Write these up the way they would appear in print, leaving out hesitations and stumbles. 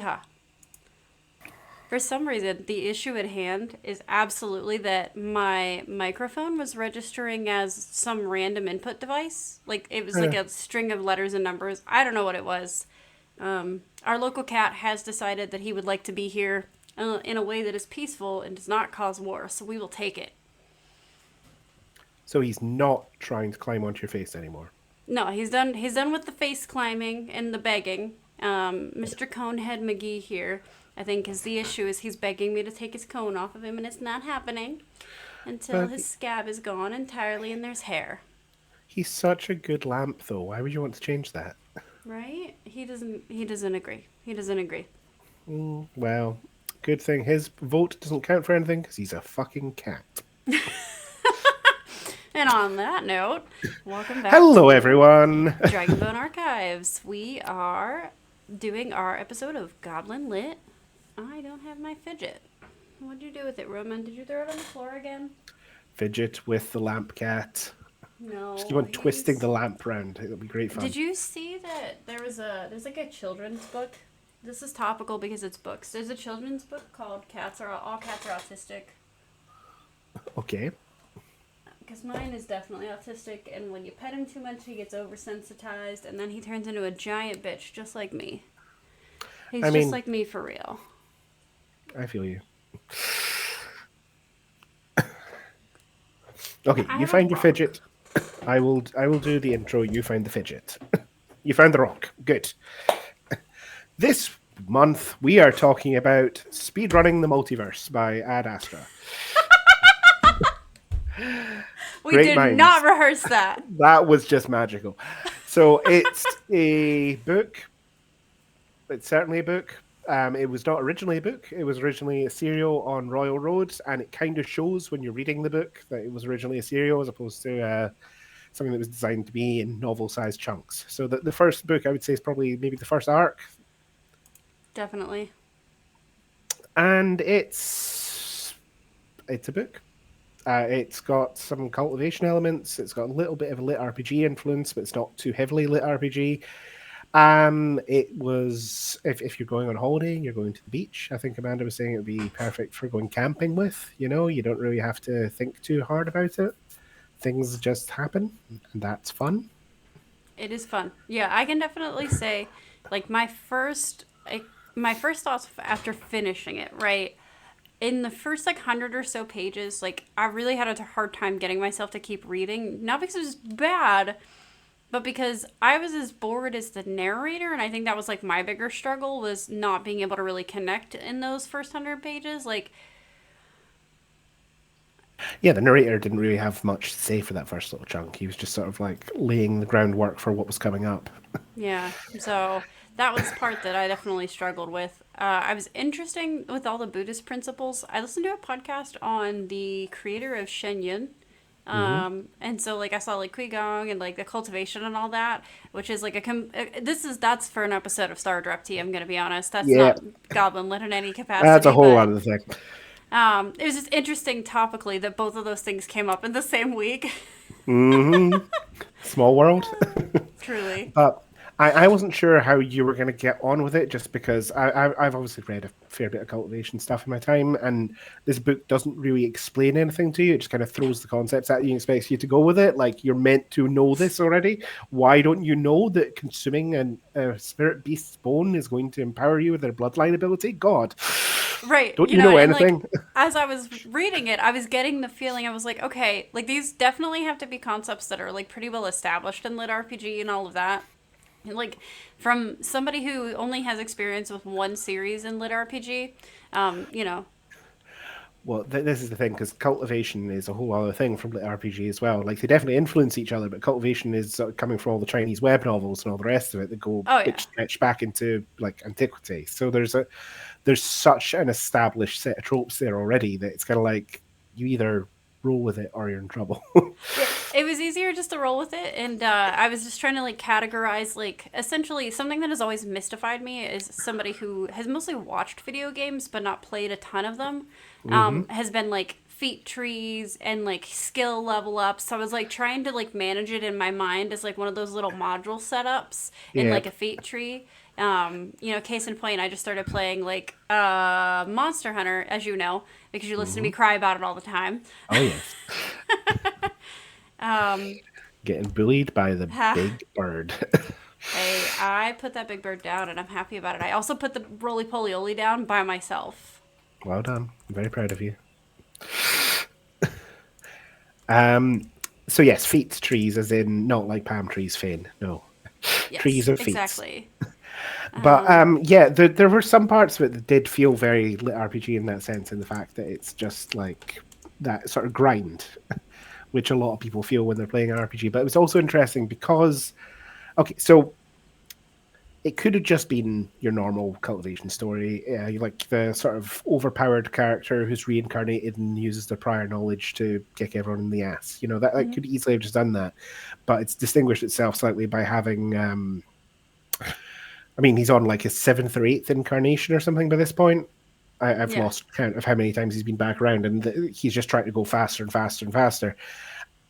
Yeah. For some reason, the issue at hand is absolutely that my microphone was registering as some random input device. Like, it was like Eh, a string of letters and numbers. I don't know what it was. Our local cat has decided that he would like to be here in a way that is peaceful and does not cause war, so we will take it. so he's not trying to climb onto your face anymore. No, he's done. He's done with the face climbing and the begging. Mr. Conehead McGee here, I think, is the issue. Is he's begging me to take his cone off of him, and it's not happening until But his scab is gone entirely and there's hair. he's such a good lamp, though. Why would you want to change that? Right? He doesn't. He doesn't agree. He doesn't agree. Well, good thing his vote doesn't count for anything because he's a fucking cat. And on that note, welcome back Hello, to everyone. Dragonbone Archives. We are doing our episode of Goblin Lit. I don't have my fidget. What'd you do with it, Roman? Did you throw it on the floor again? Fidget with the lamp cat. Just keep No, on twisting the lamp round. It'll be great Did fun. you see that there's like a children's book? This is topical because it's books. There's a children's book called Cats Are All Cats Are Autistic. Okay. Because mine is definitely autistic, and when you pet him too much, he gets oversensitized, and then he turns into a giant bitch, just like me. I He's just mean, like me for real. I feel you. Okay, I you have a find your rock. fidget. I will do the intro. You find the fidget. You found the rock. Good. This month we are talking about Speedrunning the Multiverse by Ad Astra. We Great did not minds. rehearse that. That was just magical. So it's a book. It's certainly a book. It was not originally a book. It was originally a serial on Royal Road, and it kind of shows when you're reading the book that it was originally a serial as opposed to something that was designed to be in novel-sized chunks. So the first book I would say is probably maybe the first arc, Definitely. and it's a book. It's got some cultivation elements. It's got a little bit of a lit RPG influence, but it's not too heavily lit RPG. It was if you're going on holiday and you're going to the beach, I think Amanda was saying it would be perfect for going camping with. You know, you don't really have to think too hard about it. Things just happen, and that's fun. It is fun. Yeah, I can definitely say, like my first thoughts after finishing it, right? In the first like 100 or so pages, like I really had a hard time getting myself to keep reading. Not because it was bad, but because I was as bored as the narrator, and I think that was like my bigger struggle was not being able to really connect in those first 100 pages. Like, Yeah, the narrator didn't really have much to say for that first little chunk. He was just sort of like laying the groundwork for what was coming up. yeah. So that was the part that I definitely struggled with. I was interesting with all the Buddhist principles. I listened to a podcast on the creator of Shenyun. Hmm. And so like I saw like Qigong and like the cultivation and all that, which is like that's for an episode of Star Trek Tea. I'm gonna be honest. That's Yeah, not Goblin lit in any that's a capacity, whole but other thing. it was just interesting topically that both of those things came up in the same week. Hmm. Small world. Truly. But I wasn't sure how you were going to get on with it, just because I've obviously read a fair bit of cultivation stuff in my time, and this book doesn't really explain anything to you. It just kind of throws the concepts at you and expects you to go with it. Like you're meant to know this already. Why don't you know that consuming a spirit beast's bone is going to empower you with their bloodline ability? God, Right. don't you know And like anything? as I was reading it, I was getting the feeling I was like, okay, like these definitely have to be concepts that are like pretty well established in lit RPG and all of that. And like from somebody who only has experience with one series in lit RPG, you know, Well, this is the thing because cultivation is a whole other thing from the RPG as well. Like they definitely influence each other, but cultivation is sort of coming from all the Chinese web novels and all the rest of it that go oh which yeah. stretch back into like antiquity. So there's such an established set of tropes there already that it's kind of like you either roll with it or you're in trouble. Yeah, it was easier just to roll with it, and I was just trying to like categorize like essentially something that has always mystified me is somebody who has mostly watched video games but not played a ton of them. Hmm. Has been like feat trees and like skill level ups. So I was like trying to like manage it in my mind as like one of those little module setups in like Yep. a feat tree. Case in point, I just started playing like Monster Hunter, as you know, because you listen to me Hmm. cry about it all the time. Oh yes, Um, getting bullied by the big bird. hey, I put that big bird down, and I'm happy about it. I also put the roly poly down by myself. Well done. I'm very proud of you. Um, so yes, feet trees, as in not like palm trees, Finn. No, trees Yes, of feet. exactly. But Um, yeah, there were some parts of it that did feel very lit RPG in that sense, in the fact that it's just like that sort of grind, which a lot of people feel when they're playing an RPG. But it was also interesting because, okay, so it could have just been your normal cultivation story, like the sort of overpowered character who's reincarnated and uses their prior knowledge to kick everyone in the ass. You know, that mhm. could easily have just done that, but it's distinguished itself slightly by having. I mean, he's on like his seventh or eighth incarnation or something by this point. I've Yeah, lost count of how many times he's been back around, and he's just trying to go faster and faster and faster.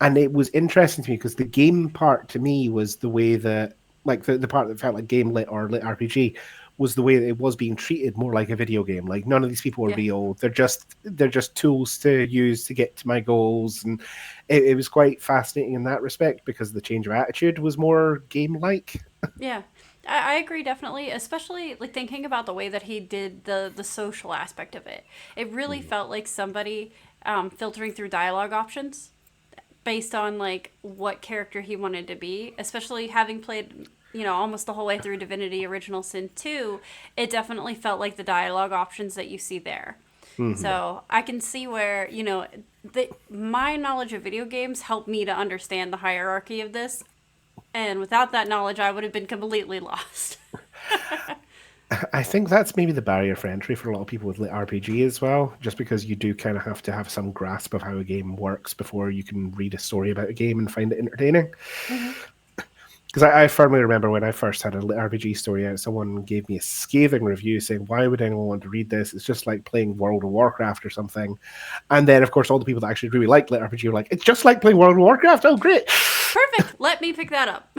And it was interesting to me because the game part to me was the way that, like the part that felt like game lit or lit RPG was the way that it was being treated more like a video game. Like none of these people are yeah. real. They're just tools to use to get to my goals, and it was quite fascinating in that respect because the change of attitude was more game like. Yeah, I agree definitely, especially like thinking about the way that he did the social aspect of it. It really Mm. felt like somebody filtering through dialogue options based on like what character he wanted to be, especially having played almost the whole way through Divinity Original Sin 2. It definitely felt like the dialogue options that you see there. Hmm. So I can see where my knowledge of video games helped me to understand the hierarchy of this, and without that knowledge, I would have been completely lost. I think that's maybe the barrier for entry for a lot of people with lit RPG as well, just because you do kind of have to have some grasp of how a game works before you can read a story about a game and find it entertaining. Hmm. Because I firmly remember when I first had a lit RPG story out, someone gave me a scathing review saying, "Why would anyone want to read this? It's just like playing World of Warcraft or something." And then, of course, all the people that actually really liked lit RPG were like, "It's just like playing World of Warcraft. Oh, great!" Perfect. Let me pick that up.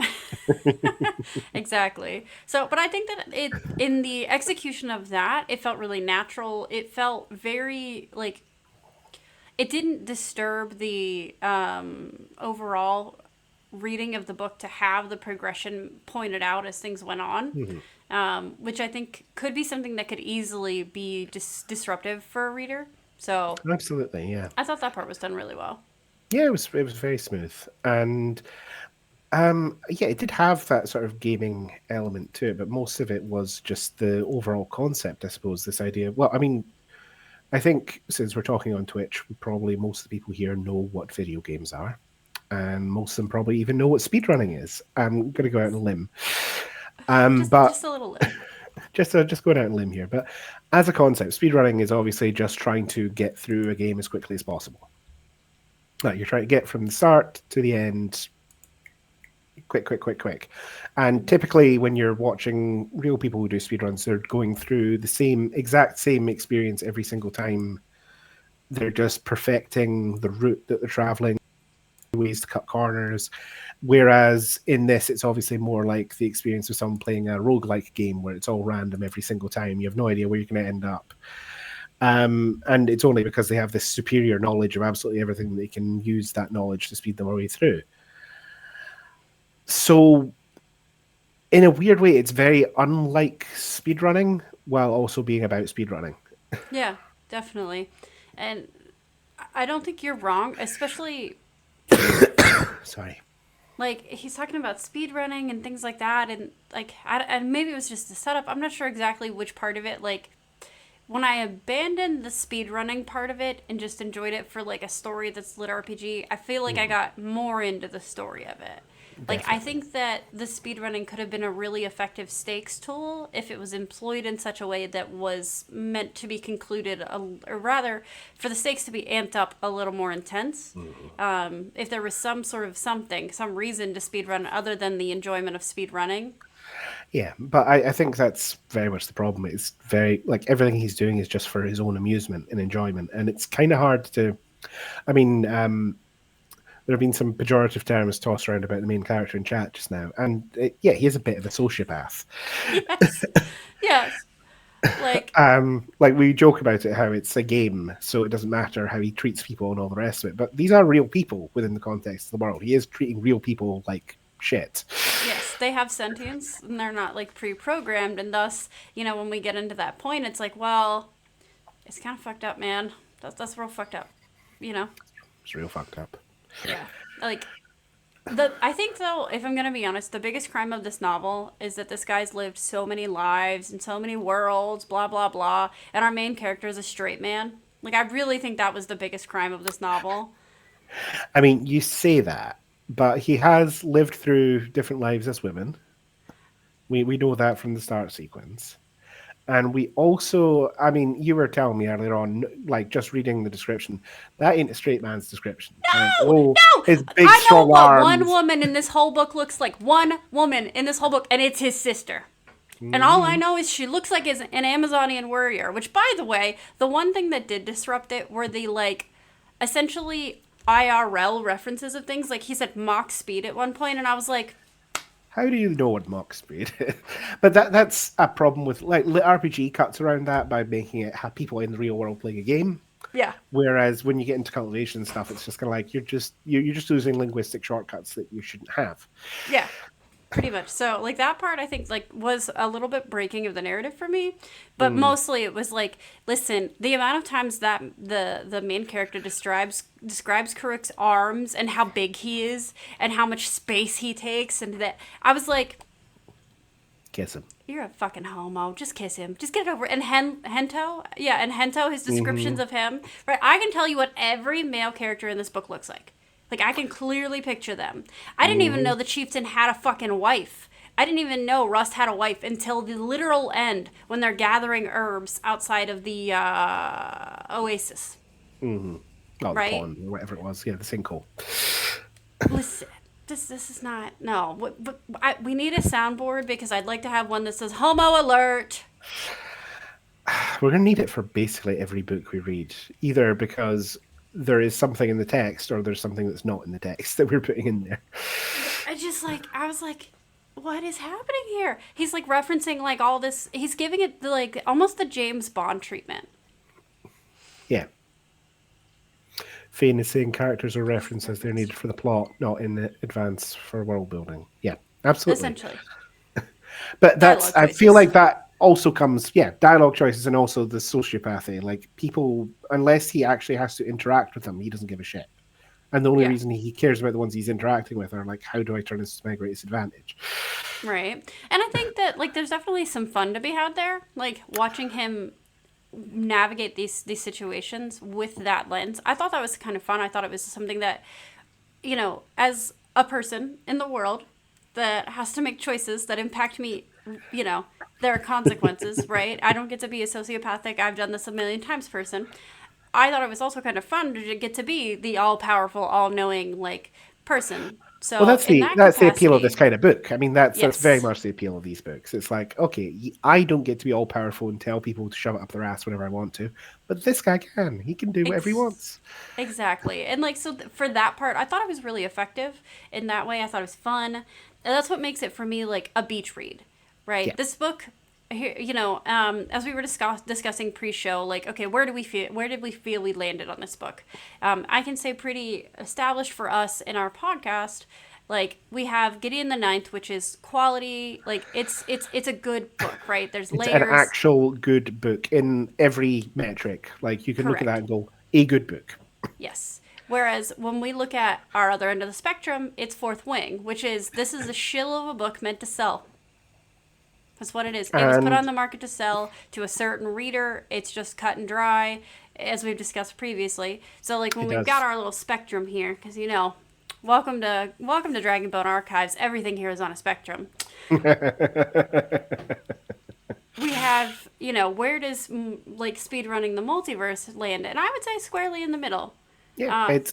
Exactly. So, but I think that it in the execution of that, it felt really natural. It felt very like it didn't disturb the overall reading of the book to have the progression pointed out as things went on, Mhm. which I think could be something that could easily be disruptive for a reader. So Absolutely, yeah, I thought that part was done really well. yeah. It was very smooth, and yeah, it did have that sort of gaming element to it, but most of it was just the overall concept, I suppose. This idea. Well, I mean, I think since we're talking on Twitch, probably most of the people here know what video games are, and most of them probably even know what speedrunning is. I'm going to go out on a limb, but Just a little limb. just going out on a limb here. But as a concept, speedrunning is obviously just trying to get through a game as quickly as possible. Like you're trying to get from the start to the end quick, quick, quick, quick. And Mhm. typically, when you're watching real people who do speedruns, they're going through the exact same experience every single time. They're just perfecting the route that they're traveling, ways to cut corners. Whereas in this, it's obviously more like the experience of someone playing a roguelike game where it's all random every single time. You have no idea where you're going to end up. And it's only because they have this superior knowledge of absolutely everything that they can use that knowledge to speed their way through. So in a weird way, it's very unlike speedrunning while also being about speedrunning. Yeah, definitely. And I don't think you're wrong, especially Sorry. like he's talking about speed running and things like that, and like and maybe it was just a setup. I'm not sure exactly which part of it. Like when I abandoned the speed running part of it and just enjoyed it for like a story that's lit RPG, I feel like I Mhm. got more into the story of it. Like I Definitely. think that the speed running could have been a really effective stakes tool if it was employed in such a way that was meant to be concluded, or rather, for the stakes to be amped up a little more intense. Mhm. If there was some sort of something, some reason to speed run other than the enjoyment of speed running. Yeah, but I think that's very much the problem. It's very like everything he's doing is just for his own amusement and enjoyment, and it's kind of hard to. I mean, There have been some pejorative terms tossed around about the main character in chat just now, and yeah, he is a bit of a sociopath. Yes. Yes. Like, Like we joke about it, how it's a game, so it doesn't matter how he treats people and all the rest of it. But these are real people within the context of the world. He is treating real people like shit. yes, they have sentience and they're not like pre-programmed, and thus, when we get into that point, it's like, well, it's kind of fucked up, man. That's real fucked up, you know? It's real fucked up. Yeah. Like, I think though, if I'm gonna be honest, the biggest crime of this novel is that this guy's lived so many lives and so many worlds, blah blah blah, and our main character is a straight man. Like, I really think that was the biggest crime of this novel. I mean, you say that, but he has lived through different lives as women. We know that from the start sequence. And we also, I mean, you were telling me earlier on, like just reading the description, that ain't a straight man's description. Like, No, oh, no. his big I know strong what one arms. woman in this whole book looks like. One woman in this whole book, and it's his sister. And all I Mhm. know is she looks like an Amazonian warrior. Which, by the way, the one thing that did disrupt it were the essentially IRL references of things. Like he said Mach speed at one point, and I was like, How do you know what mock speed is? But that's a problem with like lit RPG cuts around that by making it have people in the real world playing a game. yeah, Whereas when you get into cultivation and stuff, it's just kind of like you're just using linguistic shortcuts that you shouldn't have. yeah, pretty much. So like that part, I think was a little bit breaking of the narrative for me, but Mm. mostly it was like, listen, the amount of times that the main character describes Karuk's arms and how big he is and how much space he takes, and that I was like, Kiss him. you're a fucking homo. Just kiss him. Just get it over. And Hento, yeah, and Hento, his Hmm. descriptions of him, right? I can tell you what every male character in this book looks like. Like I can clearly picture them. I didn't even Hmm. know the chieftain had a fucking wife. I didn't even know Rust had a wife until the literal end when they're gathering herbs outside of the oasis, Hmm. Oh, the right? pond or whatever it was. Yeah, the sinkhole. Listen, this is not no. We need a soundboard because I'd like to have one that says "Homo alert." We're going to need it for basically every book we read, either because there is something in the text or there's something that's not in the text that we're putting in there. I was like, what is happening here? He's like referencing like all this. He's giving it like almost the James Bond treatment. Yeah. Fane is saying characters are referenced as they're needed for the plot, not in the advance for world building. Yeah, absolutely. Essentially, But dialogue I feel choices. like that also comes, yeah, dialogue choices and also the sociopathy. Like people, unless he actually has to interact with them, he doesn't give a shit. And the only Yeah, reason he cares about the ones he's interacting with are like, how do I turn this to my greatest advantage? right. And I think that like there's definitely some fun to be had there. Like watching him navigate these situations with that lens. I thought that was kind of fun. I thought it was something that as a person in the world that has to make choices that impact me, you know, there are consequences, right? I don't get to be a sociopathic, I've done this a million times person. I thought it was also kind of fun to get to be the all powerful, all knowing, like, person. Well, So, in that that's the appeal of this capacity, kind of book. I mean, that's very yes, much the appeal of these books. It's like, okay, I don't get to be all powerful and tell people to shove it up their ass whenever I want to, but this guy can. He can do whatever he ex- wants. exactly. And, like, so for that part, I thought it was really effective in that way. I thought it was fun. And that's what makes it for me, like, a beach read, Yeah. right? This book here, as we were discussing pre-show, like, okay, where did we feel we landed on this book? I can say pretty established for us in our podcast. Like we have Gideon the Ninth, which is quality. Like it's a good book, right? There's It's an layers. actual good book in every metric. Like you can look at that Correct. and go, a good book. Yes. Whereas when we look at our other end of the spectrum, it's Fourth Wing, which is this is a shill of a book meant to sell. That's what it is. It was put on And the market to sell to a certain reader. It's just cut and dry, as we've discussed previously. So, like when it we've got does. our little spectrum here, because welcome to Dragonbone Archives. Everything here is on a spectrum. We have, where does like speedrunning the multiverse land? And I would say squarely in the middle. Yeah, Uh, it's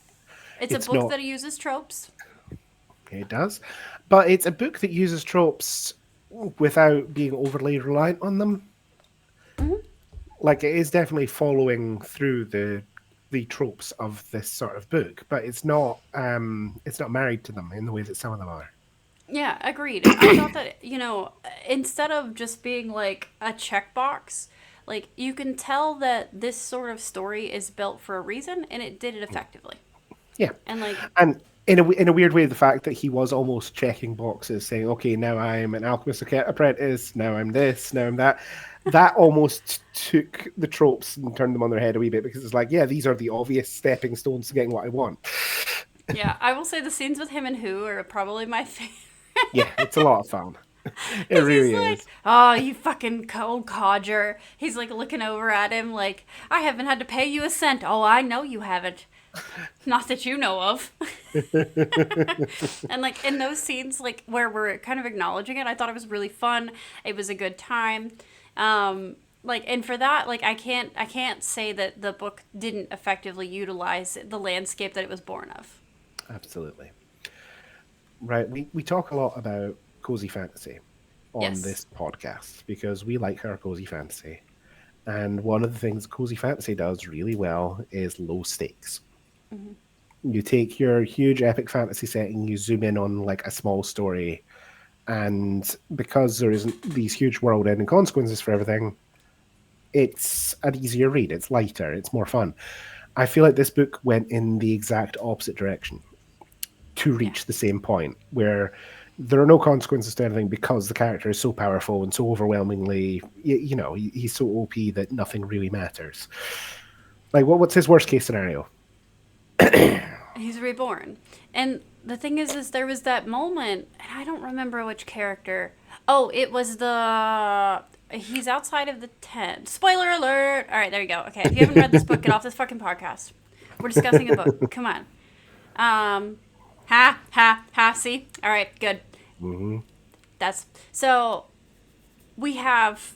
a it's book not. that uses tropes. It does, but it's a book that uses tropes without being overly reliant on them. Hmm. Like it is definitely following through the the tropes of this sort of book, but it's not married to them in the way that some of them are. Yeah, agreed. I thought that, instead of just being like a checkbox, like you can tell that this sort of story is built for a reason and it did it effectively. Yeah, And like, and in a weird way, the fact that he was almost checking boxes, saying, "Okay, now I'm an alchemist apprentice. Now I'm this. Now I'm that." That almost took the tropes and turned them on their head a wee bit because it's like, yeah, these are the obvious stepping stones to getting what I want. yeah, I will say the scenes with him and Who are probably my favorite. Yeah, it's a lot of fun. It Because he's really like, is. oh, you fucking cold codger. He's like looking over at him like, I haven't had to pay you a cent. Oh, I know you haven't. Not that you know of. And like in those scenes, like where we're kind of acknowledging it, I thought it was really fun. It was a good time. Like and for that, like I can't say that the book didn't effectively utilize the landscape that it was born of. Absolutely. Right. We talk a lot about cozy fantasy on Yes. this podcast because we like our cozy fantasy. And one of the things cozy fantasy does really well is low stakes. You take your huge epic fantasy setting, you zoom in on like a small story, and because there isn't these huge world ending consequences for everything, it's an easier read. It's lighter, it's more fun. I feel like this book went in the exact opposite direction to Yeah. reach the same point where there are no consequences to anything because the character is so powerful and so overwhelmingly, he's so OP that nothing really matters. Like, what's his worst case scenario? He's reborn. And the thing is there was that moment, and I don't remember which character. Oh, it was the. He's outside of the tent. Spoiler alert! Alright, there you go. Okay, if you haven't read this book, get off this fucking podcast. We're discussing a book. Come on. See? Alright, good. Hmm. That's. So, we have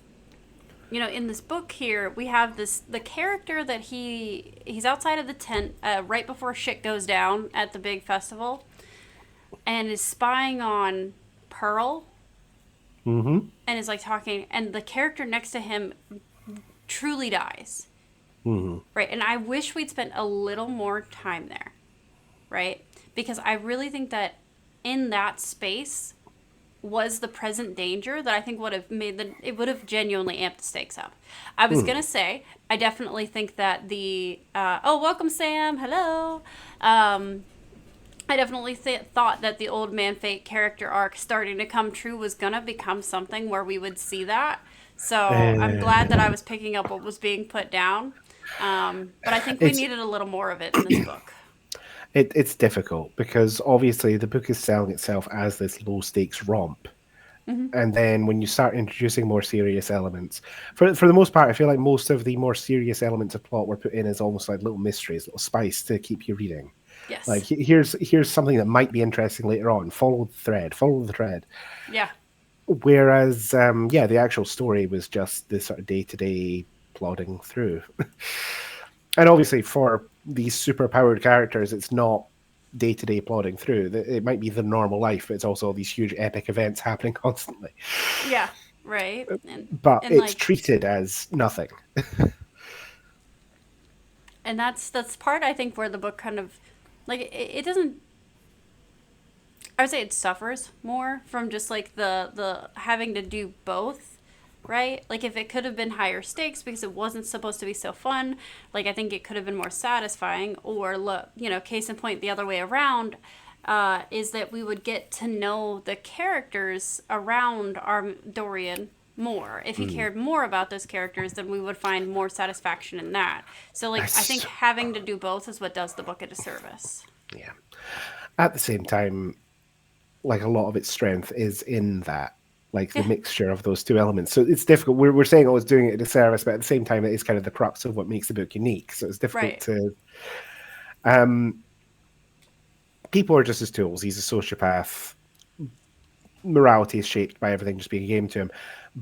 in this book here we have the character that he's outside of the tent right before shit goes down at the big festival and is spying on Pearl Hmm. and is like talking and the character next to him truly dies, Hmm. right? And I wish we'd spent a little more time there, right? Because I really think that in that space was the present danger that I think would have it would have genuinely amped the stakes up. I was Hmm. gonna say I definitely think that the oh, welcome Sam, hello. Um, I definitely thought that the old man fate character arc starting to come true was gonna become something where we would see that. So I'm glad that I Uh, was picking up what was being put down. But I think we it's needed a little more of it in this book. it's difficult because obviously the book is selling itself as this low stakes romp, and then when you start introducing more serious elements, for the most part, I feel like most of the more serious elements of plot were put in as almost like little mysteries, little spice to keep you reading. Like Yes. here's something that might be interesting later on. Follow the thread. Follow the thread. Yeah. Whereas, yeah, the actual story was just this sort of day to day plodding through. And obviously, for these super powered characters, it's not day to day plodding through. It might be the normal life, but it's also these huge epic events happening constantly. Yeah. Right. And But and it's like treated as nothing. and that's part I think where the book kind of like it doesn't. I would say it suffers more from just like the having to do both, right? Like if it could have been higher stakes because it wasn't supposed to be so fun, like I think it could have been more satisfying. Or look, case in point, the other way around. Is that we would get to know the characters around our Dorian more. If he Mm. cared more about those characters, then we would find more satisfaction in that. So, like, I think That's, having to do both is what does the book a disservice. yeah. At the same time, like a lot of its strength is in that, like the Yeah, mixture of those two elements. So it's difficult. We're saying I was doing it a disservice, but at the same time, it is kind of the crux of what makes the book unique. So it's difficult right. to. Um, People are just his tools. He's a sociopath. Morality is shaped by everything just being a game to him.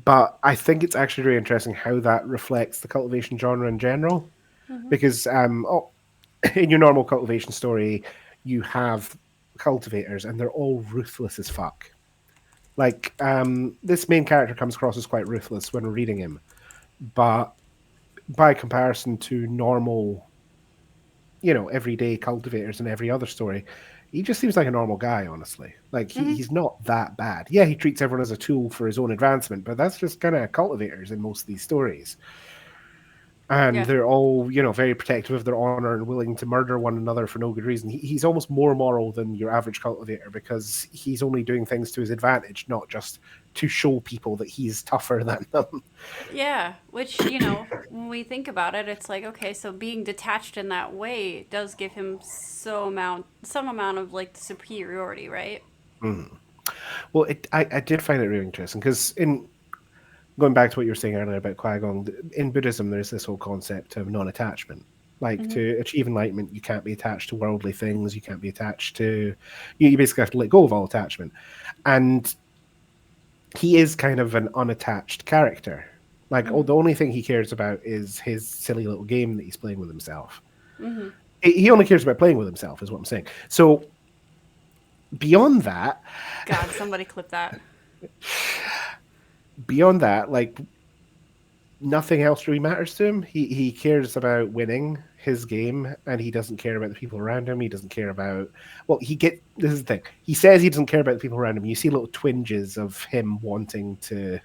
But I think it's actually really interesting how that reflects the cultivation genre in general. Mm-hmm. Because in your normal cultivation story, you have cultivators and they're all ruthless as fuck. Like, this main character comes across as quite ruthless when we're reading him, but by comparison to normal everyday cultivators in every other story. He just seems like a normal guy, honestly. Like Mm-hmm. he's not that bad. Yeah, he treats everyone as a tool for his own advancement, but that's just kind of cultivators in most of these stories. And Yeah. they're all, very protective of their honor and willing to murder one another for no good reason. He's almost more moral than your average cultivator because he's only doing things to his advantage, not just to show people that he's tougher than them. Yeah, which, when we think about it, it's like, okay, so being detached in that way does give him some amount of like superiority, right? Mhm. Well, I did find it really interesting because in going back to what you were saying earlier about Qui-Gon, in Buddhism, there's this whole concept of non-attachment. Like Mm-hmm. to achieve enlightenment, you can't be attached to worldly things. You can't be attached to. You basically have to let go of all attachment. And he is kind of an unattached character. Like, Mm-hmm. the only thing he cares about is his silly little game that he's playing with himself. Mm-hmm. He only cares about playing with himself, is what I'm saying. So beyond that, God, somebody clip that. like nothing else really matters to him. He cares about winning his game, and he doesn't care about the people around him. He doesn't care about. Well, this is the thing. He says he doesn't care about the people around him. You see little twinges of him wanting to.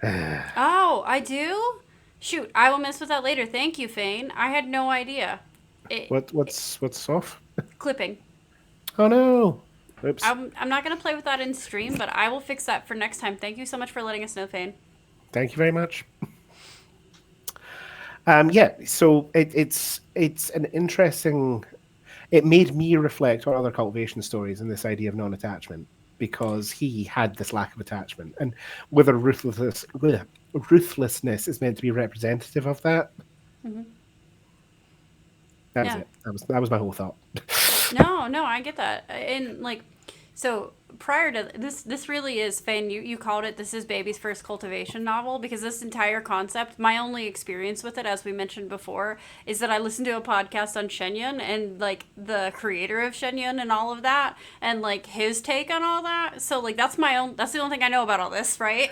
Yeah. Oh, I do? Shoot, I will mess with that later. Thank you, Fane. I had no idea. What's off? Clipping. Oh no! Oops. I'm not going to play with that in stream, but I will fix that for next time. Thank you so much for letting us know, Fane. Thank you very much. Yeah, so it's an interesting. It made me reflect on other cultivation stories and this idea of non-attachment because he had this lack of attachment, and whether ruthlessness is meant to be representative of that. Mm-hmm. That was Yeah. it. That was my whole thought. No, no, I get that. And like, so prior to this really is Fane. You called it. This is Baby's first cultivation novel because this entire concept. My only experience with it, as we mentioned before, is that I listened to a podcast on Shenyun and like the creator of Shenyun and all of that, and like his take on all that. So like that's my own. That's the only thing I know about all this, right?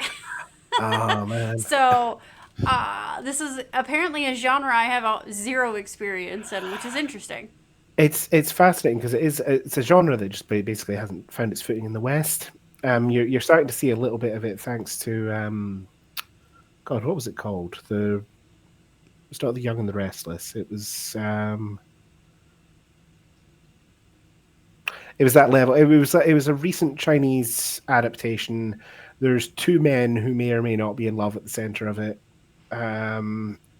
Oh man, So. This is apparently a genre I have zero experience in, which is interesting. it's fascinating because it's a genre that just basically hasn't found its footing in the West. You're starting to see a little bit of it thanks to God, what was it called? It's not the Young and the Restless. It was that level. It was a recent Chinese adaptation. There's two men who may or may not be in love at the center of it.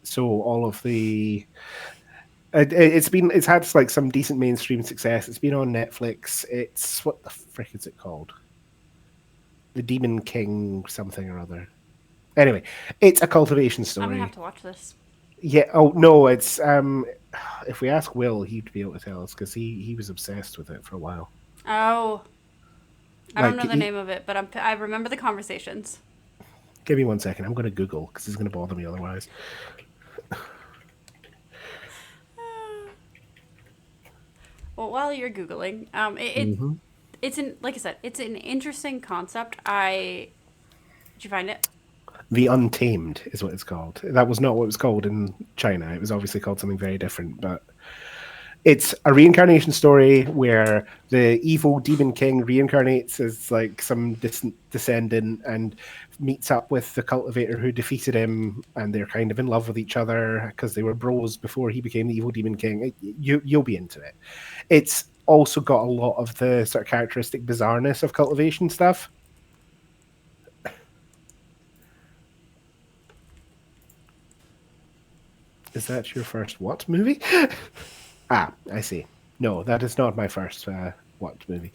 So all of the it's had like some decent mainstream success. It's been on Netflix. It's what the frick is it called? The Demon King something or other. Anyway, it's a cultivation I'm gonna have story. to watch this. Yeah. Oh no, it's if we ask Will, he'd be able to tell us because he was obsessed with it for a while. Oh, I don't Like, know the name of it, but I remember the conversations. give me 1 second. I'm going to Google because it's going to bother me otherwise. Well, while you're googling, Hmm. it's an like I said, it's an interesting concept. I Did you find it? The Untamed is what it's called. That was not what it was called in China. It was obviously called something very different, but it's a reincarnation story where the evil demon king reincarnates as like some distant descendant and meets up with the cultivator who defeated him, and they're kind of in love with each other because they were bros before he became the evil demon king. You'll be into it. It's also got a lot of the sort of characteristic bizarreness of cultivation stuff. Is that your first what movie? Ah, I see. No, that is not my first what movie.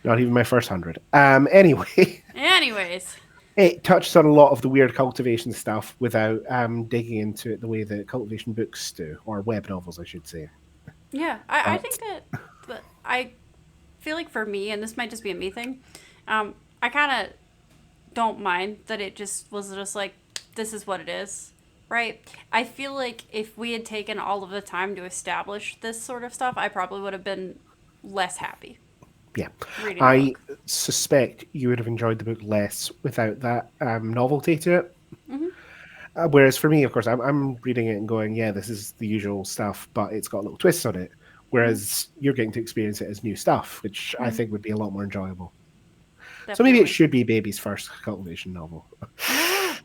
Not even my first 100. Anyway, Anyways, it touches on a lot of the weird cultivation stuff without digging into it the way that cultivation books do, or web novels, I should say. yeah, I But think that, but I feel like for me, and this might just be a me thing, I kind of don't mind that it just was just like this is what it is, right? I feel like if we had taken all of the time to establish this sort of stuff, I probably would have been less happy yeah, reading the I book. suspect you would have enjoyed the book less without that novelty to it. Mm-hmm. Whereas for me, of course, I'm reading it and going, yeah, this is the usual stuff, but it's got little twists on it. Mm-hmm. Whereas you're getting to experience it as new stuff, which I Mm-hmm. think would be a lot more enjoyable. So maybe it Definitely. should be Baby's first cultivation novel.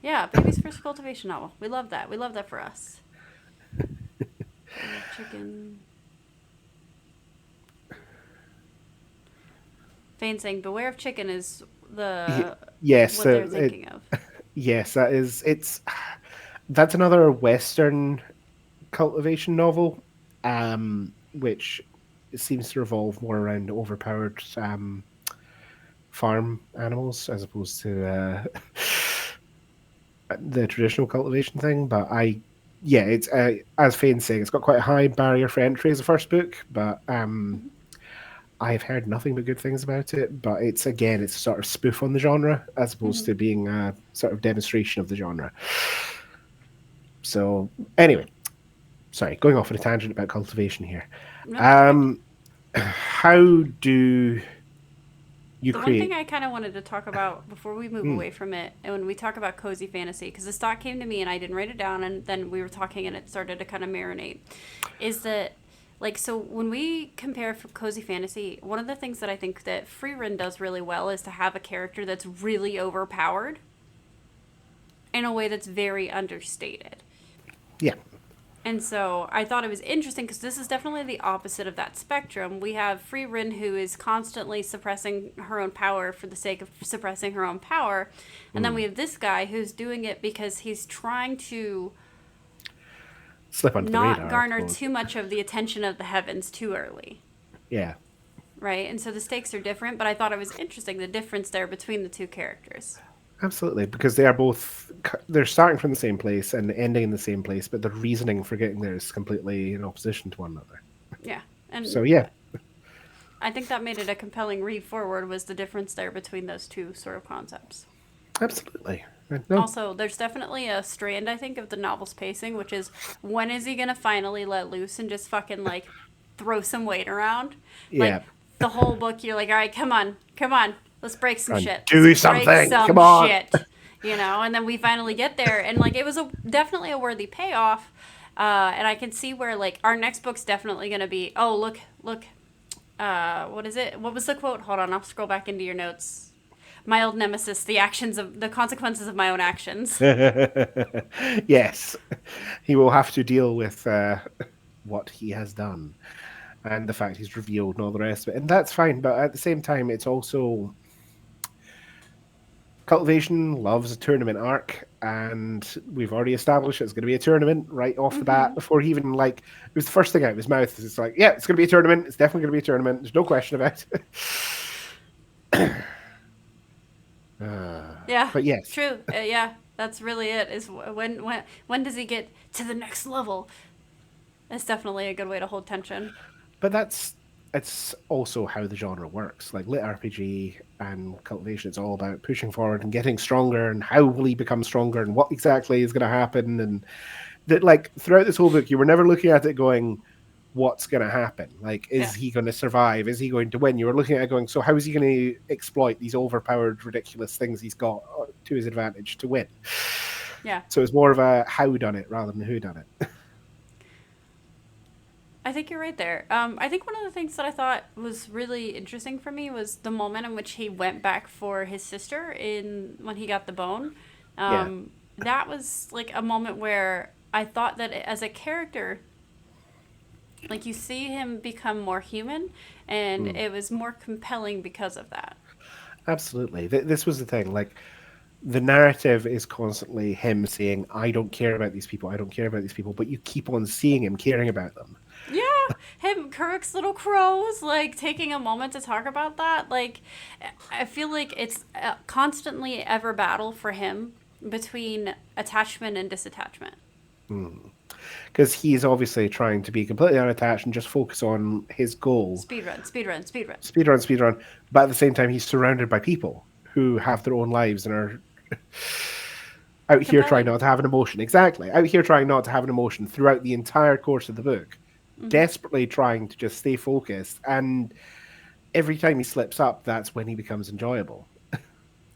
Yeah, baby's first cultivation novel. We love that. We love that for us. Beware of chicken. Fane saying beware of chicken is Y- the yes, what they're thinking of. yes, that is. That's another Western cultivation novel, which seems to revolve more around overpowered farm animals as opposed to the traditional cultivation thing. But yeah, it's as Fane's saying, it's got quite a high barrier for entry as a first book, but Mm-hmm. I've heard nothing but good things about it. But it's again, it's a sort of spoof on the genre as opposed Mm-hmm. to being a sort of demonstration of the genre. So anyway, sorry, going off on a tangent about cultivation here. No, it's okay. Um, how do you The one thing create? I kind of wanted to talk about before we move Mm, away from it, and when we talk about cozy fantasy, because this thought came to me and I didn't write it down, and then we were talking and it started to kind of marinate, is that like so when we compare cozy fantasy, one of the things that I think that Freerun does really well is to have a character that's really overpowered in a way that's very understated. yeah. And so I thought it was interesting because this is definitely the opposite of that spectrum. We have Free Rin, who is constantly suppressing her own power for the sake of suppressing her own power. And then Mm. we have this guy who's doing it because he's trying to Slip under the not radar, I garner suppose. too much of the attention of the heavens too early. Yeah, Right? And so the stakes are different, but I thought it was interesting the difference there between the two characters. absolutely, because they are both they're starting from the same place and ending in the same place, but the reasoning for getting there is completely in opposition to one another. Yeah. So And yeah, I think that made it a compelling read forward was the difference there between those two sort of concepts. absolutely. No, Also, there's definitely a strand, I think, of the novel's pacing, which is when is he gonna finally let loose and just fucking like throw some weight around? Like yeah, the whole book, you're like, all right, come on, let's break some and shit, let's do break something. some Come on. shit, you know. And then we finally get there, and like it was definitely a worthy payoff. And I can see where like our next book's definitely gonna be. Oh, look, what is it? What was the quote? Hold on, I'll scroll back into your notes. My old nemesis, the consequences of my own actions. Yes, he will have to deal with what he has done and the fact he's revealed and all the rest of it, and that's fine. But at the same time, it's also Cultivation loves a tournament arc, and we've already established it's going to be a tournament right off the bat Mm-hmm. before he even like it was the first thing out of his mouth. It's like, yeah, it's going to be a tournament. It's definitely going to be a tournament. There's no question about it. Yeah, But yes, true. Yeah, that's really it. Is when does he get to the next level? It's definitely a good way to hold tension. but that's it's also how the genre works. Like lit RPG and cultivation, it's all about pushing forward and getting stronger, and how will he become stronger, and what exactly is going to happen, and that like throughout this whole book, you were never looking at it going, what's going to happen? Like, Yeah, is he going to survive? Is he going to win? You were looking at it going, so how is he going to exploit these overpowered, ridiculous things he's got to his advantage to win? yeah. So it's more of a how done it rather than who done it. I think you're right there. I think one of the things that I thought was really interesting for me was the moment in which he went back for his sister in when he got the bone. Yeah. That was like a moment where I thought that as a character, like you see him become more human, and Mm, it was more compelling because of that. absolutely. This was the thing. Like, the narrative is constantly him saying, I don't care about these people. I don't care about these people. But you keep on seeing him caring about them. Yeah, him, Kirk's little crows, like taking a moment to talk about that. Like, I feel like it's a constantly ever battle for him between attachment and disattachment. Because he's obviously trying to be completely unattached and just focus on his goal. Speed run, speed run, speed run. Speedrun, speedrun. But at the same time, he's surrounded by people who have their own lives and are out here trying Compelling. not to have an emotion. Exactly. Out here trying not to have an emotion throughout the entire course of the book, Mm-hmm. desperately trying to just stay focused. And every time he slips up, that's when he becomes enjoyable.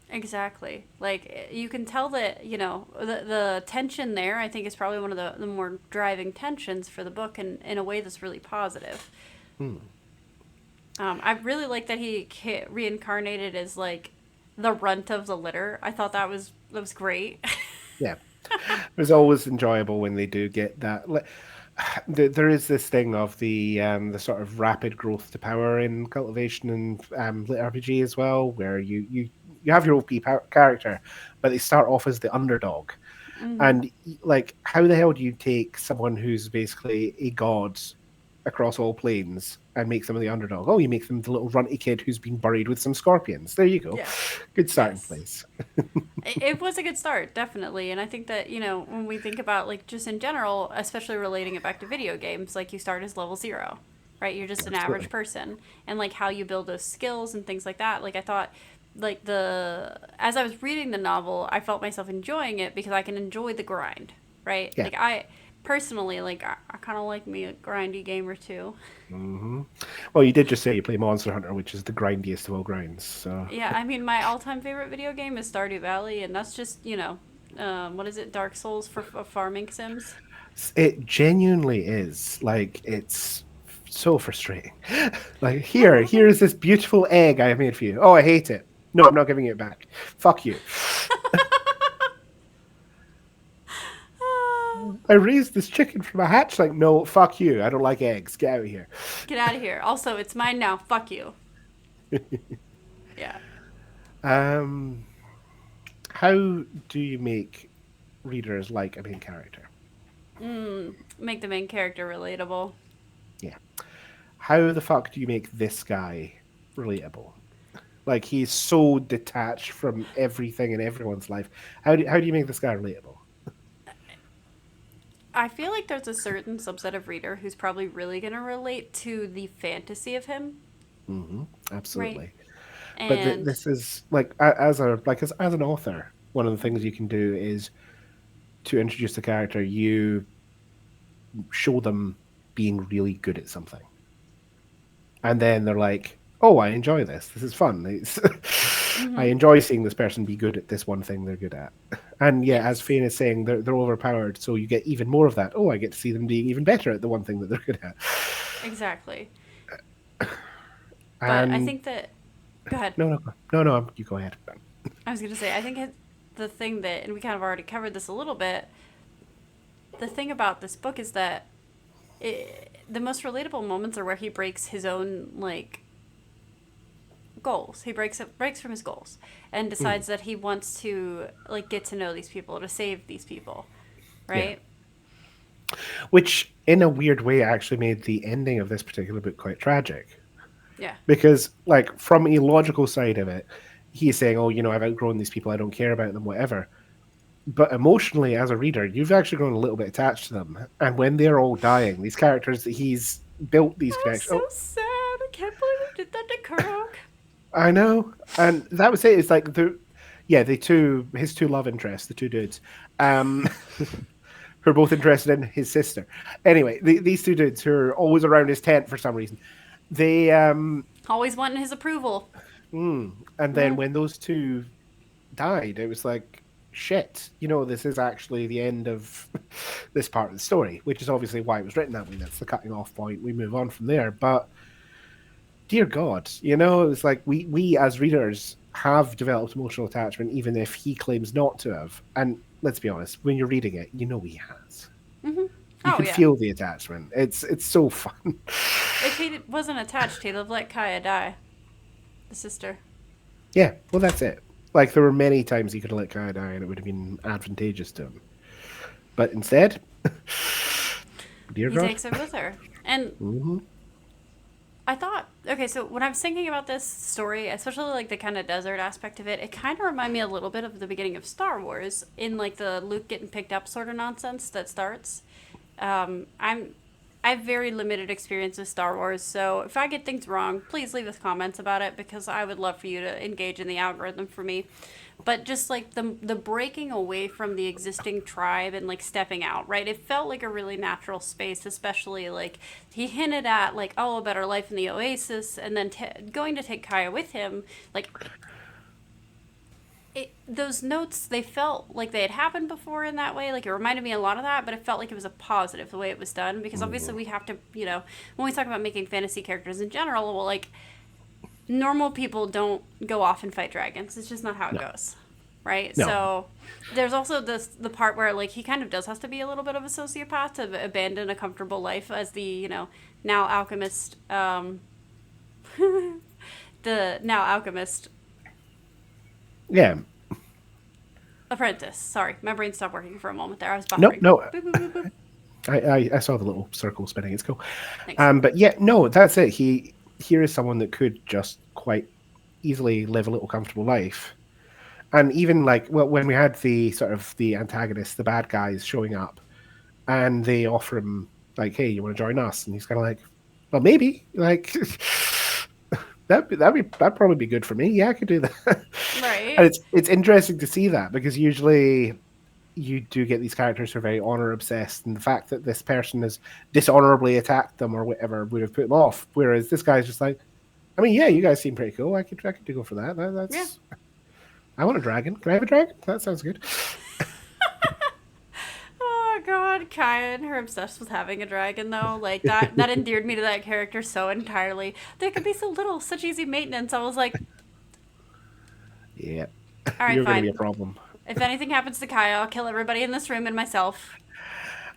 Exactly. Like you can tell that, the tension there I think is probably one of the more driving tensions for the book, and in a way that's really positive. Hmm. I really like that he reincarnated as like the runt of the litter. I thought that was great. Yeah. It was always enjoyable when they do get that. There is this thing of the sort of rapid growth to power in cultivation and lit RPG as well, where you have your OP character, but they start off as the underdog, Hmm. and like, how the hell do you take someone who's basically a god across all planes and make them the underdog? Oh, you make them the little runty kid who's been buried with some scorpions. There you go. Yeah. Good starting Yes. place. It was a good start, definitely. And I think that, when we think about, like, just in general, especially relating it back to video games, like, you start as level 0, right? You're just an average Absolutely. person. And, like, how you build those skills and things like that. Like, I thought, like, as I was reading the novel, I felt myself enjoying it because I can enjoy the grind, right? Yeah. Like, personally, like, I kind of like me a grindy game or two. Hmm. Well, you did just say you play Monster Hunter, which is the grindiest of all grinds. So Yeah, I mean, my all-time favorite video game is Stardew Valley, and that's just, what is it, Dark Souls for farming sims. it genuinely is like it's so frustrating. Like, Yeah, a little bit. here's this beautiful egg I made for you. Oh, I hate it. No, I'm not giving it back. Fuck you. I raised this chicken from a hatch. Like, no, fuck you. I don't like eggs. Get out of here. Get out of here. Also, it's mine now. Fuck you. Yeah. Um, how do you make readers like a main character? Make the main character relatable. Yeah. How the fuck do you make this guy relatable? Like, he's so detached from everything in everyone's life. How do you make this guy relatable? I feel like there's a certain subset of reader who's probably really going to relate to the fantasy of him, Hmm. right? Absolutely. But And, this is like, as an author, one of the things you can do is to introduce the character. You show them being really good at something, and then they're like, "Oh, I enjoy this. This is fun. I mm-hmm, enjoy seeing this person be good at this one thing they're good at." And yeah, as yes, Fane is saying, they're overpowered, so you get even more of that. Oh, I get to see them being even better at the one thing that they're good at. exactly. But I And think that, go ahead. no, you go ahead. I was going to say, I think the thing that, and we kind of already covered this a little bit, the thing about this book is that the most relatable moments are where he breaks his own, like, goals. He breaks from his goals and Mm, decides that he wants to, like, get to know these people, to save these people, yeah. right? Which, in a weird way, actually made the ending of this particular book quite tragic. Yeah. Because, like, from a logical side of it, he's saying, "Oh, I've outgrown these people. I don't care about them, whatever." But emotionally, as a reader, you've actually grown a little bit attached to them. And when they're all dying, these characters that he's built these That was connections. so Oh, sad. I can't believe we did that to Kurok. I know, and that was it. It's like his two love interests, the two dudes, um, who are both interested in his sister. Anyway, these two dudes who are always around his tent for some reason. They Always wanting his approval. and then Yeah. when those two died, it was like, shit. This is actually the end of this part of the story, which is obviously why it was written that way. That's the cutting off point. We move on from there, but dear God, it's like we as readers have developed emotional attachment, even if he claims not to have. And let's be honest, when you're reading it, he has. Mm-hmm. You Oh, can yeah. feel the attachment. It's so fun. If he wasn't attached, he'd have let Kaya die. The sister. Yeah, well, that's it. Like, there were many times he could have let Kaya die, and it would have been advantageous to him. But instead, dear He God. takes her with her. And Hmm. I thought, okay, so when I was thinking about this story, especially like the kind of desert aspect of it, it kind of reminded me a little bit of the beginning of Star Wars in like the Luke getting picked up sort of nonsense that starts. I'm I have very limited experience with Star Wars, so if I get things wrong, please leave us comments about it because I would love for you to engage in the algorithm for me. But just like the breaking away from the existing tribe and like stepping out, right? It felt like a really natural space, especially like he hinted at like, oh, a better life in the Oasis, and then going to take Kaya with him. Like those notes, they felt like they had happened before in that way. Like it reminded me a lot of that, but it felt like it was a positive the way it was done, because obviously Mm. we have to, when we talk about making fantasy characters in general, well, like normal people don't go off and fight dragons. It's just not how it No, goes, right? no, So there's also the part where like he kind of does have to be a little bit of a sociopath to abandon a comfortable life as the now alchemist, the now alchemist yeah, apprentice. Sorry, my brain stopped working for a moment there. I was nope, buffering. no. Boop boop boop boop. I saw the little circle spinning. It's cool. Thanks. But yeah, no, that's it. Here is someone that could just quite easily live a little comfortable life. And even like, well, when we had the sort of the antagonists, the bad guys showing up, and they offer him like, "Hey, you want to join us?" And he's kind of like, "Well, maybe." Like that'd probably be good for me. Yeah, I could do that. And Right. it's interesting to see that because usually you do get these characters who are very honor obsessed, and the fact that this person has dishonorably attacked them or whatever would have put them off. Whereas this guy's just like, I mean, yeah, you guys seem pretty cool. I could go for that. Yeah. That's I want a dragon. Can I have a dragon? That sounds good. Oh god, Kyan, her obsessed with having a dragon though. Like that endeared me to that character so entirely. They could be so little, such easy maintenance. I was like, Yeah, all right, you're going to be a fine. problem. If anything happens to Kaya, I'll kill everybody in this room and myself.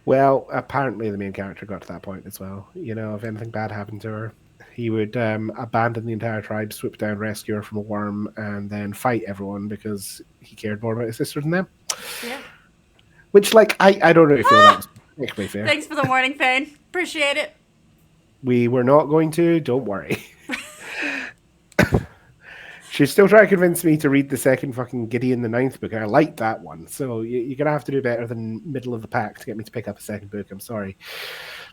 Well, apparently the main character got to that point as well. You know, if anything bad happened to her, he would abandon the entire tribe, swoop down, rescue her from a worm, and then fight everyone because he cared more about his sister than them. Yeah. Which, like, I don't really feel that Ah! was particularly fair. Thanks for the warning, Fane. Appreciate it. We were not going to. Don't worry. She's still trying to convince me to read the second fucking Gideon the Ninth book. I liked that one, so you're gonna have to do better than middle of the pack to get me to pick up a second book. I'm sorry.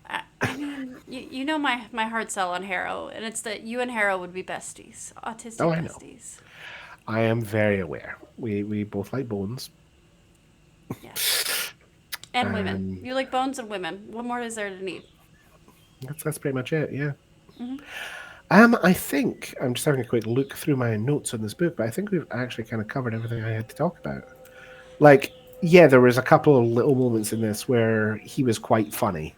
I mean, you know my hard sell on Harrow, and it's that you and Harrow would be besties, Oh, autistic I know. besties. I am very aware. We both like bones, Yes, and women. and You like bones and women. What more is there to need? that's pretty much it. Yeah. Hmm. I think I'm just having a quick look through my notes on this book, but I think we've actually kind of covered everything I had to talk about. Like, yeah, there was a couple of little moments in this where he was quite funny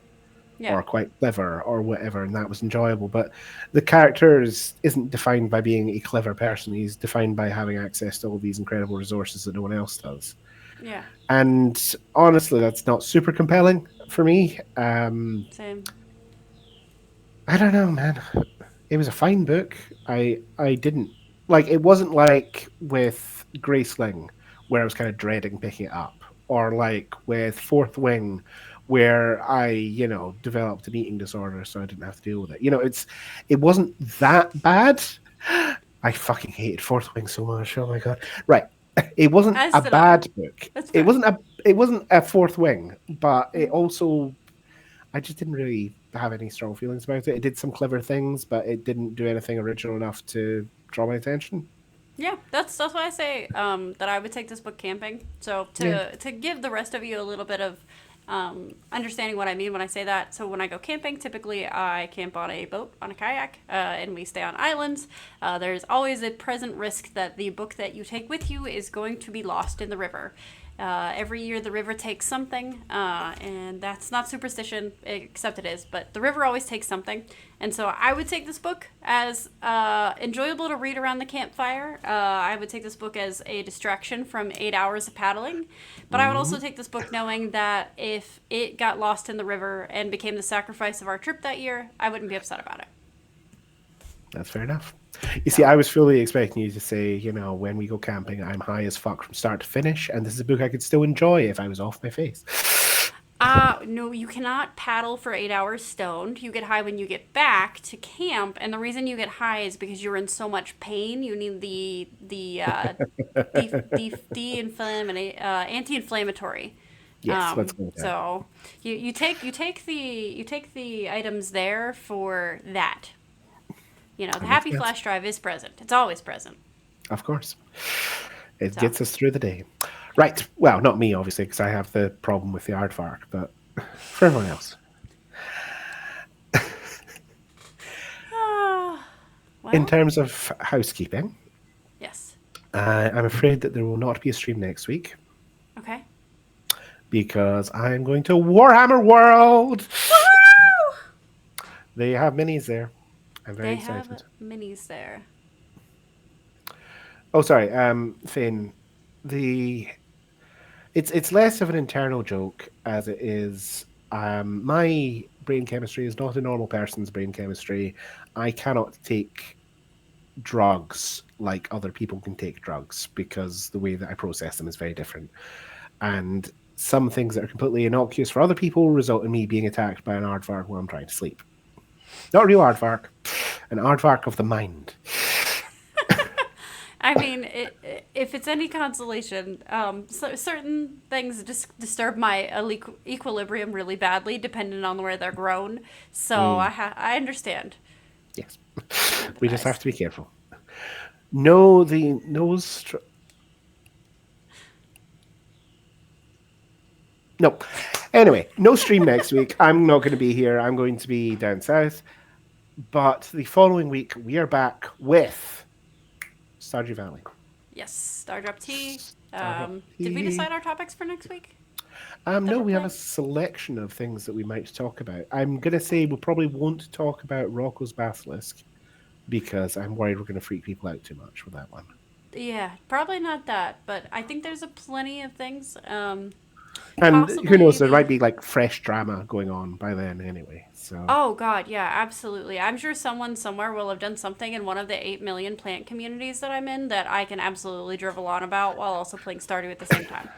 Yeah, or quite clever or whatever, and that was enjoyable. But the character isn't defined by being a clever person. He's defined by having access to all these incredible resources that no one else does. yeah, And honestly, that's not super compelling for me. same. I don't know, man. It was a fine book. I didn't like. It wasn't like with Graceling, where I was kind of dreading picking it up, or like with Fourth Wing, where I developed an eating disorder, so I didn't have to deal with it. It wasn't that bad. I fucking hated Fourth Wing so much. Oh my god! Right, it wasn't As a did I. bad book. That's It fair. wasn't a it wasn't a Fourth Wing, but it Mhm. also I just didn't really have any strong feelings about it. It did some clever things, but it didn't do anything original enough to draw my attention. Yeah, that's why I say that I would take this book camping. So Yeah. to give the rest of you a little bit of understanding what I mean when I say that. So when I go camping, typically I camp on a boat, on a kayak, and we stay on islands. There's always a present risk that the book that you take with you is going to be lost in the river. Every year the river takes something, and that's not superstition, except it is, but the river always takes something. And so I would take this book as enjoyable to read around the campfire. I would take this book as a distraction from 8 hours of paddling. But I would also Mm, take this book knowing that if it got lost in the river and became the sacrifice of our trip that year, I wouldn't be upset about it. that's fair enough. You see, So I was fully expecting you to say, when we go camping, I'm high as fuck from start to finish, and this is a book I could still enjoy if I was off my face. No, you cannot paddle for 8 hours stoned. You get high when you get back to camp, and the reason you get high is because you're in so much pain. You need anti-inflammatory. Yes, let's go with that. So you take the items there for that. The That makes happy sense. flash drive is present. It's always present. Of course. It So gets us through the day. Right. Well, not me, obviously, because I have the problem with the aardvark, but for everyone else. ah, In well, terms of housekeeping, yes. I'm afraid that there will not be a stream next week Okay. because I'm going to Warhammer World. Woo! They have minis there. I'm very They have excited. minis there. Oh, sorry, Finn. The it's less of an internal joke as it is. My brain chemistry is not a normal person's brain chemistry. I cannot take drugs like other people can take drugs because the way that I process them is very different. And some things that are completely innocuous for other people result in me being attacked by an aardvark while I'm trying to sleep. Not a real aardvark, an aardvark of the mind. I mean, if it's any consolation, certain things disturb my equilibrium really badly, depending on where they're grown. So Mm, I understand. yes, I we just have empathize. to be careful. No, the nose. No. Anyway, no stream next week. I'm not going to be here. I'm going to be down south. But the following week, we are back with Stardew Valley. Yes, Stardrop Tea. Startup Did we decide Tea. our topics for next week that No, we're we have a playing? selection of things that we might talk about. I'm going to say we probably won't talk about Rocco's Basilisk because I'm worried we're going to freak people out too much with that one. Yeah, probably not that, but I think there's a plenty of things. And who Possibly knows, there the. might be like fresh drama going on by then anyway. So, Oh God, yeah, absolutely. I'm sure someone somewhere will have done something in one of the 8 million plant communities that I'm in that I can absolutely drivel on about while also playing Stardew at the same time.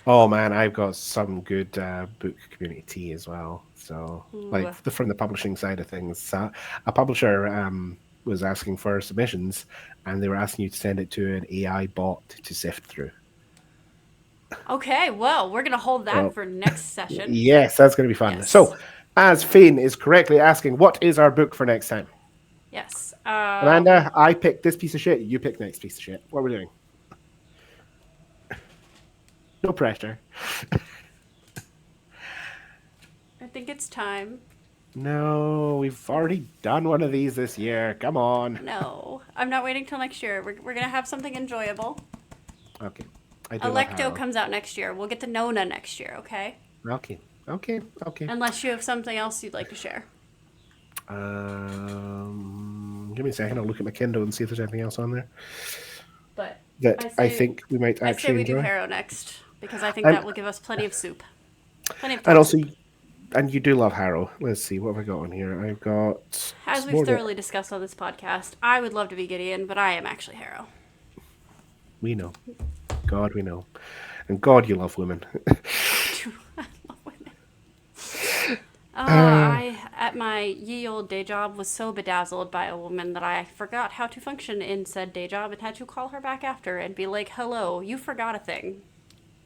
oh man, I've got some good book community tea as well. So, Ooh. like from the publishing side of things, a publisher was asking for submissions, and they were asking you to send it to an AI bot to sift through. Okay, well, we're gonna hold that So, for next session. yes, that's going to be fun. Yes. So, as Fane is correctly asking, what is our book for next time? Yes. Amanda, I picked this piece of shit. You pick next piece of shit. What are we doing? No pressure. I think it's time. No, we've already done one of these this year. Come on. No, I'm not waiting till next year. We're gonna have something enjoyable. Okay. I do love Electo Harrow. comes out next year. We'll get to Nona next year, okay? Okay. Okay. Okay. Unless you have something else you'd like to share. Give me a second. I'll look at my Kindle and see if there's anything else on there But that I I say think we might I say actually we do enjoy. Harrow next because I think And that will give us plenty of soup. Plenty of and talk also, soup. and you do love Harrow. Let's see what have I got on here. I've got As some we've more that thoroughly discussed on this podcast, I would love to be Gideon, but I am actually Harrow. we know. God, we know. And God, you love women. I do. I love women. uh, I, at my ye old day job, was so bedazzled by a woman that I forgot how to function in said day job and had to call her back after and be like, hello, you forgot a thing.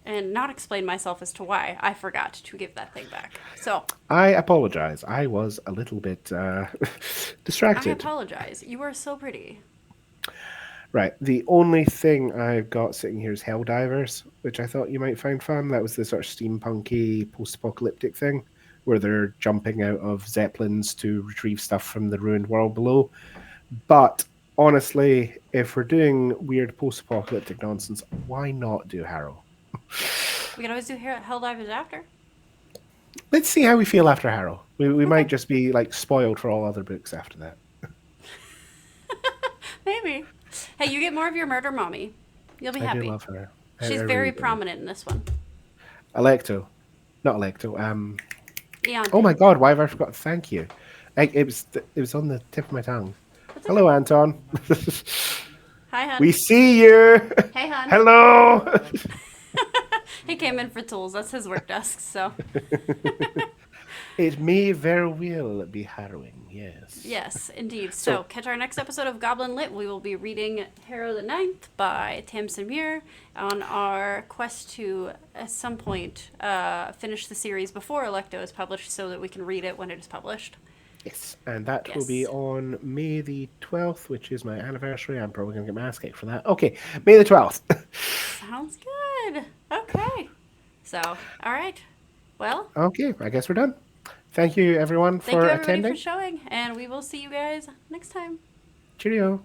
And not explain myself as to why I forgot to give that thing back. So, I apologize. I was a little bit I distracted. apologize. You are so pretty. Right. The only thing I've got sitting here is Helldivers, which I thought you might find fun. That was the sort of steampunky post-apocalyptic thing where they're jumping out of zeppelins to retrieve stuff from the ruined world below. But honestly, if we're doing weird post-apocalyptic nonsense, why not do Harrow? We can always do Helldivers after. Let's see how we feel after Harrow. We Okay. might just be like spoiled for all other books after that. Maybe. Hey, you get more of your murder mommy. You'll be I do happy. love her. I She's very really do. prominent in this one. Electo. Not Electo. Oh Eonte. my God! Why have I forgot? Thank you. It was on the tip of my tongue. That's okay. Hello, Anton. Hi, hun. We see you. Hey, hun. Hello. He came in for tools. That's his work desk, so. It may very well be harrowing. Yes. Yes, indeed. So, So catch our next episode of Goblin Lit. We will be reading Harrow the Ninth by Tamsin Muir on our quest to, at some point, finish the series before Electo is published so that we can read it when it is published. yes, and that will be Yes. on May the 12th, which is my anniversary. I'm probably gonna get my ass kicked for that. Okay, May the 12th. Sounds good. Okay. So, all right. Well, Okay, I guess we're done. Thank you, everyone, thank for you everybody for attending. showing, and we will see you guys next time. Cheerio.